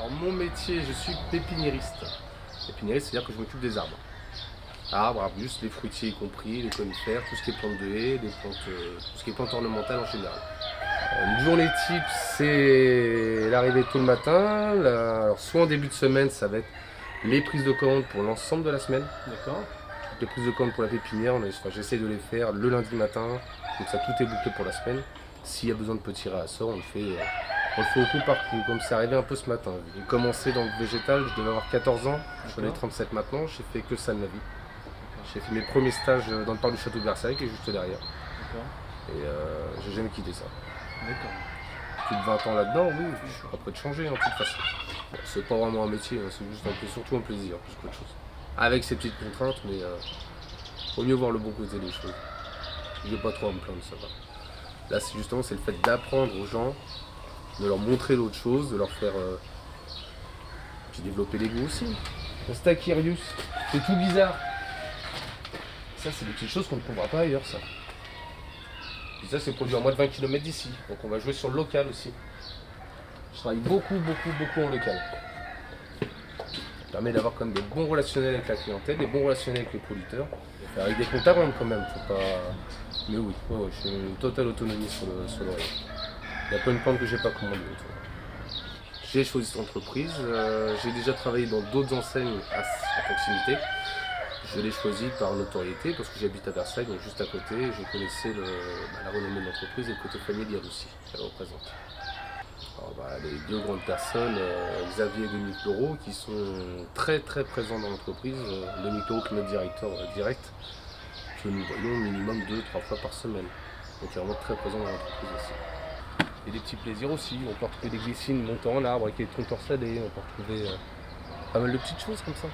Alors mon métier, je suis pépiniériste. Pépiniériste, c'est-à-dire que je m'occupe des arbres. Arbres, arbustes, les fruitiers y compris, les conifères, tout ce qui est plantes de haies, tout ce qui est plantes ornementales en général. Une journée type, c'est l'arrivée tôt le matin. Alors soit en début de semaine, ça va être les prises de commandes pour l'ensemble de la semaine. D'accord. Les prises de commandes pour la pépinière, j'essaie de les faire le lundi matin, comme ça tout est bouclé pour la semaine. S'il y a besoin de petits réassorts, on le fait au coup par coup, comme c'est arrivé un peu ce matin. J'ai commencé dans le végétal, je devais avoir 14 ans, je suis 37 maintenant, j'ai fait que ça de ma vie. J'ai fait mes premiers stages dans le parc du château de Versailles, qui est juste derrière. Et j'ai jamais quitté ça. D'accord. Plus de 20 ans là-dedans, oui, je suis pas prêt de changer en toute façon. Bon, c'est pas vraiment un métier, hein, c'est juste surtout un plaisir, plus qu'autre chose. Avec ces petites contraintes, mais faut mieux voir le bon côté des choses. J'ai pas trop à me plaindre, ça va. Là, c'est le fait d'apprendre aux gens, de leur montrer d'autres choses, de leur faire puis développer l'ego aussi. Le Stachyrus, c'est tout bizarre. Ça, c'est des petites choses qu'on ne trouvera pas ailleurs, ça. Puis ça, c'est produit à moins de 20 km d'ici. Donc on va jouer sur le local aussi. Je travaille beaucoup en local. Ça permet d'avoir quand même des bons relationnels avec la clientèle, des bons relationnels avec les producteurs. Avec des comptes à rendre quand même, faut pas. Mais oui, ouais, je suis une totale autonomie sur le rayon. Il y a plein de plantes que j'ai pas commandées. J'ai choisi cette entreprise, j'ai déjà travaillé dans d'autres enseignes à proximité. Je l'ai choisi par notoriété parce que j'habite à Versailles, donc juste à côté, je connaissais la renommée de l'entreprise et le côté familial aussi qu'elle représente. Alors, les deux grandes personnes, Xavier et Dominique Leroux, qui sont très présents dans l'entreprise. Dominique Leroux qui est notre directeur direct, que nous voyons minimum 2-3 fois par semaine. Donc il est vraiment très présent dans l'entreprise aussi. Et des petits plaisirs aussi, on peut retrouver des glycines montant en arbre avec les troncs torsadés, on peut retrouver pas mal de petites choses comme ça.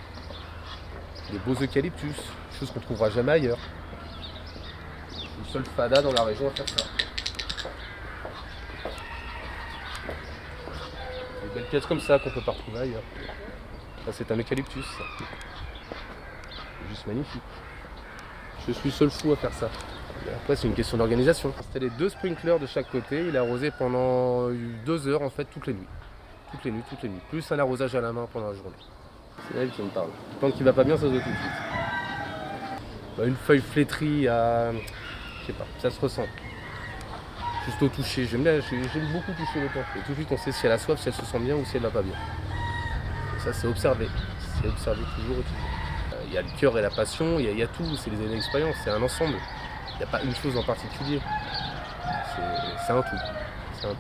Des beaux eucalyptus, choses qu'on ne trouvera jamais ailleurs. Le seul fada dans la région à faire ça. Des belles pièces comme ça qu'on peut pas retrouver ailleurs. Ça c'est un eucalyptus. C'est juste magnifique. Je suis seul fou à faire ça. Après c'est une question d'organisation. Installer 2 sprinklers de chaque côté, il a arrosé pendant 2 heures en fait toutes les nuits. Toutes les nuits. Plus un arrosage à la main pendant la journée. C'est elle qui me parle. Tant qu'il va pas bien, ça se voit tout de suite. Une feuille flétrie à. Je sais pas, ça se ressent. Juste au toucher. J'aime beaucoup toucher les plantes. Et tout de suite on sait si elle a soif, si elle se sent bien ou si elle va pas bien. Et ça c'est observé. C'est observé toujours et toujours. Il y a le cœur et la passion, il y a tout, c'est les années d'expérience, c'est un ensemble. Il n'y a pas une chose en particulier. C'est un tout. C'est un tout.